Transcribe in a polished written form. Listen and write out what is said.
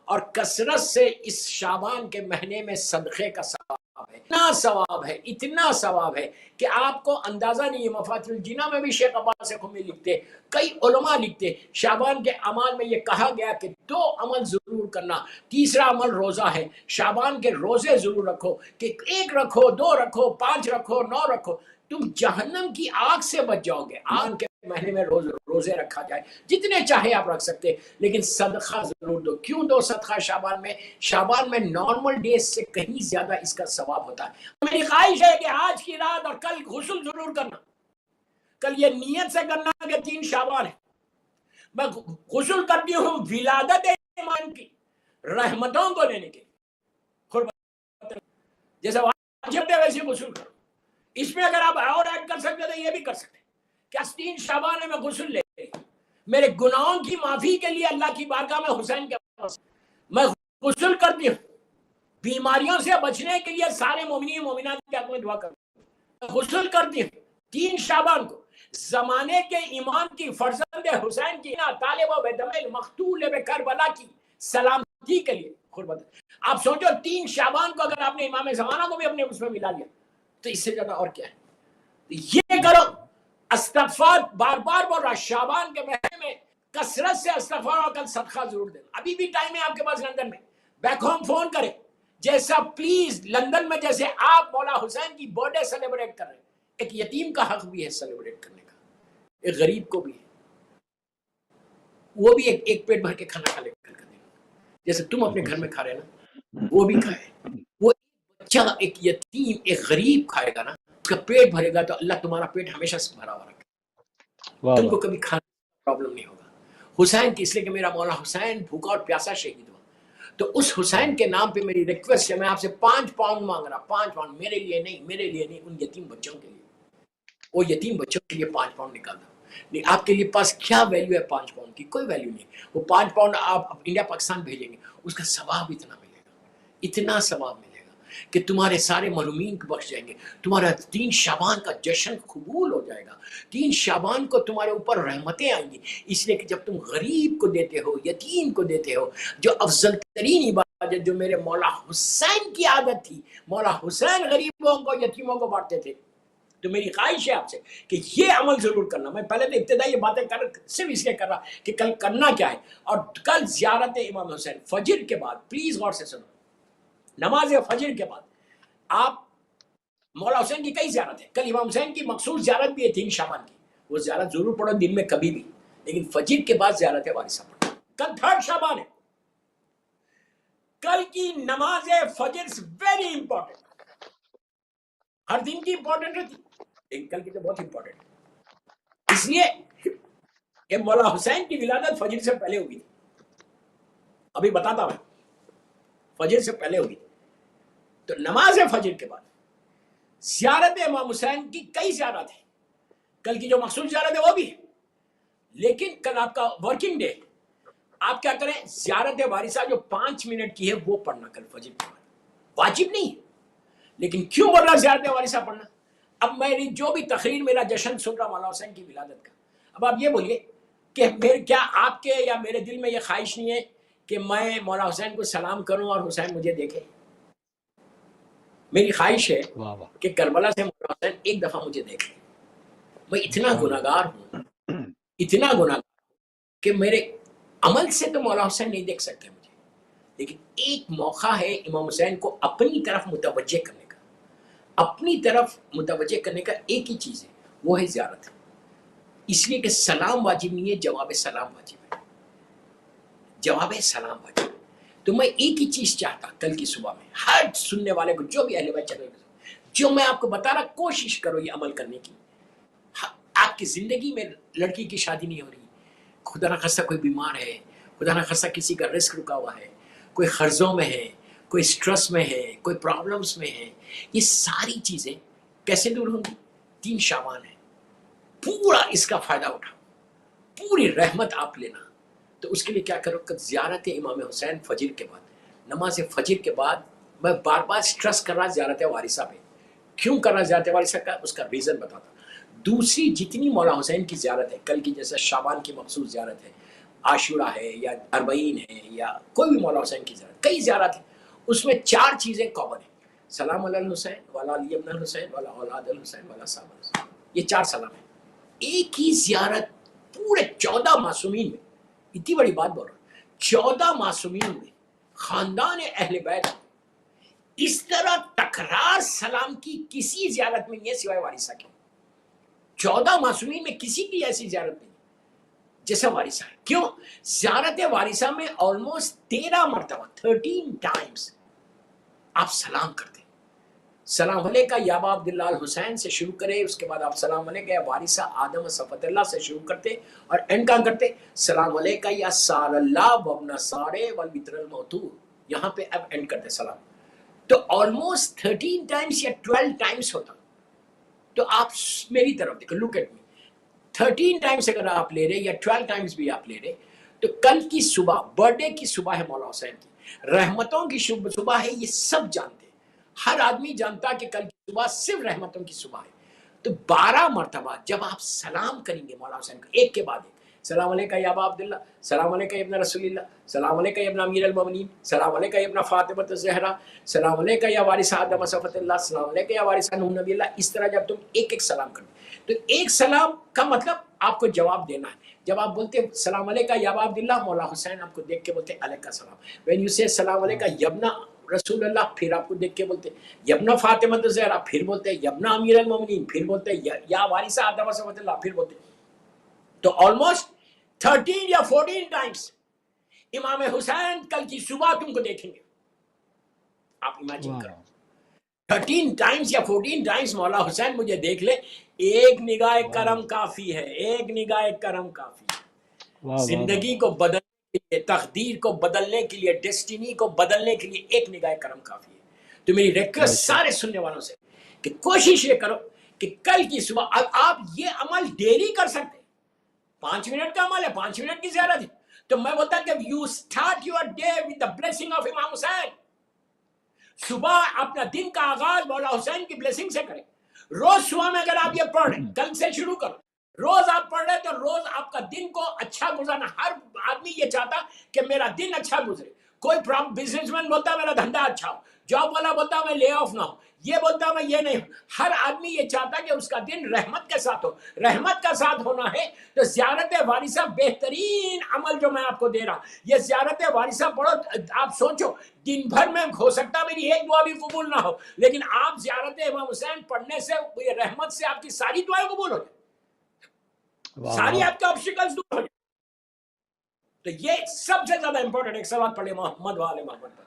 اور کثرت سے اس شعبان کے مہینے میں صدقے کا ثواب ہے، اتنا ثواب ہے کہ آپ کو اندازہ نہیں ہے۔ مفاتیح الجناں میں بھی شیخ عباس خمی لکھتے، کئی علماء لکھتے، شعبان کے اعمال میں یہ کہا گیا کہ 2 عمل ضرور کرنا۔ تیسرا عمل روزہ ہے، شعبان کے روزے ضرور رکھو، کہ 1 رکھو، 2 رکھو، 5 رکھو، 9 رکھو، تم جہنم کی آگ سے بچ جاؤ گے۔ آگ کے مہینے میں روزے رکھا جائے، جتنے چاہے آپ رکھ سکتے، لیکن صدقہ ضرور دو۔ کیوں دو صدقہ شعبان میں؟ شعبان میں نارمل ڈیز سے کہیں زیادہ اس کا ثواب ہوتا ہے۔ میری خواہش ہے کہ آج کی رات اور کل غسل ضرور کرنا، کل یہ نیت سے کرنا کہ 3 شعبان ہے۔ میں غسل کرتی ہوں ولادت ایمان کی، رحمتوں کو لینے کے، جیسے واجب ہے ویسے غسل کرو۔ اس میں اگر آپ اور ایڈ کر سکتے تو یہ بھی کر سکتے کہ 3 شعبان میں غسل لے میرے گناہوں کی معافی کے لیے اللہ کی بارگاہ میں حسین کے پاس میں غسل کرتی ہوں، بیماریوں سے بچنے کے لیے سارے مومنین مومنات کے حق میں دعا کرتی ہوں، غسل کرتی ہوں 3 شعبان کو، زمانے کے امام کی فرزند حسین کی طالب و بدم المقتول بکربلا کی سلامتی کے لیے قربت۔ آپ سوچو 3 شعبان کو اگر آپ نے امام زمانہ کو بھی اپنے اس میں ملا لیا تو اس سے زیادہ اور کیا ہے؟ یہ کرو، استغفار بار بار بول رہا، شعبان کے مہینے میں کثرت سے استغفار اور کل صدقہ ضرور دینا۔ ابھی بھی ٹائم ہے آپ کے پاس لندن میں، بیک ہوم فون کریں، جیسا پلیز لندن میں جیسے آپ مولا حسین کی برتھ ڈے سیلیبریٹ کر رہے ہیں، ایک یتیم کا حق بھی ہے سیلیبریٹ کرنے کا، ایک غریب کو بھی ہے، وہ بھی ایک پیٹ بھر کے کھانا کھا لے کر دینا، جیسے تم اپنے گھر میں کھا رہے نا، وہ بھی کھائے۔ وہ بچہ ایک یتیم ایک غریب کھائے گا نا، اس کا پیٹ بھرے گا تو اللہ تمہارا پیٹ ہمیشہ سے بھرا ہوا رکھے، تم کو کبھی کھانے کا پرابلم نہیں ہوگا۔ حسین کی، اس لیے کہ میرا مولا حسین بھوکا اور پیاسا شہید ہوا، تو اس حسین کے نام پہ میری ریکویسٹ ہے، میں آپ سے 5 پاؤنڈ مانگ رہا، 5 پاؤنڈ، میرے لیے نہیں، ان یتیم بچوں کے لیے، وہ یتیم بچوں کے لیے 5 پاؤنڈ نکال دو۔ نہیں، آپ کے لیے پاس کیا ویلیو ہے 5 پاؤنڈ کی؟ کوئی ویلیو نہیں۔ وہ 5 پاؤنڈ آپ انڈیا پاکستان بھیجیں گے، اس کا ثواب اتنا ملے گا، اتنا ثواب ملے گا کہ تمہارے سارے محرومین کو بخش جائیں گے، تمہارا 3 شعبان کا جشن قبول ہو جائے گا، 3 شعبان کو تمہارے اوپر رحمتیں آئیں گی، اس لیے کہ جب تم غریب کو دیتے ہو، یتیم کو دیتے ہو، جو افضل ترین عبادت جو میرے مولا حسین کی عادت تھی، مولا حسین غریبوں کو یتیموں کو بانٹتے تھے، تو میری خواہش ہے آپ سے کہ یہ عمل ضرور کرنا۔ میں پہلے تو ابتدائی یہ باتیں صرف اس لیے کر رہا کہ کل کرنا کیا ہے، اور کل زیارت امام حسین فجر کے بعد، پلیز غور سے سنو، نماز فجر کے بعد آپ مولا حسین کی کئی زیارت ہے، کل امام حسین کی مخصوص زیارت بھی ہے 3 شعبان کی، وہ زیارت ضرور پڑھو دن میں کبھی بھی، لیکن فجر کے بعد زیارت وارثہ پڑھو۔ کل 3 شعبان ہے، کل کی نماز فجر ویری امپورٹنٹ، ہر دن کی امپورٹنٹ رہتی، لیکن کل کی تو بہت امپورٹنٹ ہے، اس لیے کہ مولا حسین کی ولادت فجر سے پہلے ہوئی تھی، ابھی بتاتا ہوں، فجر سے پہلے ہوئی تھی، تو نماز فجر کے بعد زیارت امام حسین کی کئی زیارت ہیں، کل کی جو مخصوص زیارت ہے وہ بھی ہے، لیکن کل آپ کا ورکنگ ڈے، آپ کیا کریں، زیارت وارثہ جو 5 منٹ کی ہے وہ پڑھنا کل فجر کے بعد، واجب نہیں ہے، لیکن کیوں بول رہا زیارت وارثہ پڑھنا؟ اب میری جو بھی تقریر، میرا جشن سن رہا مولا حسین کی ولادت کا، اب آپ یہ بولیے کہ کیا آپ کے یا میرے دل میں یہ خواہش نہیں ہے کہ میں مولا حسین کو سلام کروں اور حسین مجھے دیکھے؟ میری خواہش ہے کہ کربلا سے مولا حسین ایک دفعہ مجھے دیکھے۔ میں اتنا گناہگار ہوں، اتنا گناہگار کہ میرے عمل سے تو مولا حسین نہیں دیکھ سکتے مجھے، لیکن ایک موقع ہے امام حسین کو اپنی طرف متوجہ کرنے کا، اپنی طرف متوجہ کرنے کا ایک ہی چیز ہے، وہ ہے زیارت، اس لیے کہ سلام واجب نہیں ہے، جواب سلام واجب ہے، جواب سلام واجب ہے۔ تو میں ایک ہی چیز چاہتا کل کی صبح میں ہر سننے والے کو، جو بھی اہل بیت چینل جو میں آپ کو بتا رہا، کوشش کرو یہ عمل کرنے کی۔ آپ کی زندگی میں لڑکی کی شادی نہیں ہو رہی، خدا نہ خواستہ کوئی بیمار ہے، خدا نہ خواستہ کسی کا رزق رکا ہوا ہے، کوئی قرضوں میں ہے، کوئی سٹریس میں ہے، کوئی پرابلمز میں ہے، یہ ساری چیزیں کیسے دور ہوں گی؟ 3 شعبان ہے، پورا اس کا فائدہ اٹھاؤ، پوری رحمت آپ لینا۔ تو اس کے لیے کیا کرو، کہ زیارت امام حسین فجر کے بعد، نماز فجر کے بعد، میں بار بار سٹریس کر رہا زیارت وارثہ پہ، کیوں کر رہا زیارت وارثہ کا، اس کا ریزن بتاتا۔ دوسری جتنی مولا حسین کی زیارت ہے، کل کی جیسے شعبان کی مخصوص زیارت ہے، عاشورہ ہے یا اربعین ہے یا کوئی بھی مولا حسین کی زیارت، کئی زیارت ہیں، اس میں 4 چیزیں کامن ہیں، سلام علی الحسین والا علی ابن الحسین والا اولاد الحسین والا صاحب الحسین، یہ 4 سلام ہیں۔ ایک ہی زیارت پورے 14 معصومین میں، اتنی بڑی بات بول رہا ہوں، 14 معصومین میں خاندان اہل بیت اس طرح تکرار سلام کی کسی زیارت میں نہیں ہے سوائے وارثہ کے۔ 14 معصومین میں کسی کی ایسی زیارت نہیں جیسا وارثہ ہے۔ کیوں؟ زیارت وارثہ میں آلموسٹ 13 مرتبہ 13 ٹائمز آپ سلام کرتے ہیں، سلام علیکہ یا ابا عبداللہ الحسین سے شروع کرے، اس کے بعد آپ سلام علیکہ یا وارثہ آدم صفت اللہ سے شروع کرتے اور اینڈ کہاں کرتے؟ سلام علیکہ یا سار اللہ وابن سارے والوتر الموتور، یہاں پہ اب اینڈ کرتے سلام۔ تو آلموسٹ 13 ٹائمز یا 12 ٹائمز ہوتا۔ تو آپ میری طرف دیکھو، لک ایٹ می، 13 ٹائمز اگر آپ لے رہے یا 12 ٹائمز بھی آپ لے رہے، تو کل کی صبح برتھ ڈے کی صبح ہے مولا حسین کی، رحمتوں کی صبح ہے، یہ سب جانتے ہیں، ہر آدمی جانتا کہ کل کی صبح صرف رحمتوں کی صبح ہے۔ تو 12 مرتبہ جب آپ سلام کریں گے مولا حسین کو ایک کے بعد ایک، سلام علیکہ یا ابا عبداللہ، سلام علیکہ یا ابن رسول اللہ، سلام علیکہ یا ابن امیر المومنین، سلام علیکہ یا ابن فاطمہ الزہرا، سلام علیکہ یا وارث آدم صفت اللہ، سلام علیکہ یا وارث نوح نبی اللہ، اس طرح جب تم ایک ایک سلام کرتے تو ایک سلام کا مطلب آپ کو جواب دینا ہے۔ جب آپ بولتے ہیں سلام علیکہ یا ابا عبداللہ، مولا حسین آپ کو دیکھ کے بولتے ہیں علیکہ السلام۔ وین یو سے سلام علیکہ یبنا رسول اللہ، پھر آپ کو دیکھ کے بولتے ہیں یبنا فاطمہ الزہرا، پھر بولتے ہیں یبنا امیر المومنین، پھر بولتے ہیں یا وارث آدم صفت اللہ، پھر بولتے ہیں۔ تو آلموسٹ 13 یا 14 ٹائمز امام حسین کل کی صبح تم کو دیکھیں گے۔ آپ امیجن کرو 13 ٹائمز یا 14 ٹائمز مولا حسین مجھے دیکھ لے، ایک نگاہ کرم کافی ہے، ایک نگاہ کرم کافی ہے۔ زندگی کو بدلنے کے لیے، تقدیر کو بدلنے کے لیے، ڈیسٹینی کو بدلنے کے لیے ایک نگاہ کرم کافی ہے۔ تو میری ریکویسٹ سارے سننے والوں سے کہ کوشش یہ کرو کہ کل کی صبح آپ یہ عمل ڈیلی کر سکتے، 5 منٹ کا عمل ہے، 5 منٹ کی زیارت ہے، تو میں بولتا کہ you start your day with the blessing of امام حسین۔ صبح اپنا دن کا آغاز مولا حسین کی بلیسنگ سے کریں۔ روز صبح میں اگر آپ یہ پڑھ رہے، کل سے شروع کرو، روز آپ پڑھ رہے تو روز آپ کا دن کو اچھا گزارنا۔ ہر آدمی یہ چاہتا کہ میرا دن اچھا گزرے، کوئی بزنس مین بولتا میرا دھندا اچھا ہو، جاب والا بولتا میں لے آف نہ ہو، یہ بولتا میں یہ نہیں ہوں۔ ہر آدمی یہ چاہتا کہ اس کا دن رحمت کے ساتھ ہو۔ رحمت کا ساتھ ہونا ہے تو زیارت وارثہ بہترین عمل جو میں آپ کو دے رہا، یہ زیارت وارثہ پڑھو۔ آپ سوچو دن بھر میں ہو سکتا میری ایک دعا بھی قبول نہ ہو، لیکن آپ زیارت امام حسین پڑھنے سے یہ رحمت سے آپ کی ساری دعائیں قبول ہو جائیں، ساری آپ کے آبسٹیکلز دور ہو جائیں۔ تو یہ سب سے زیادہ امپورٹنٹ۔ ایک سوال پڑھے محمد وآل محمد پر۔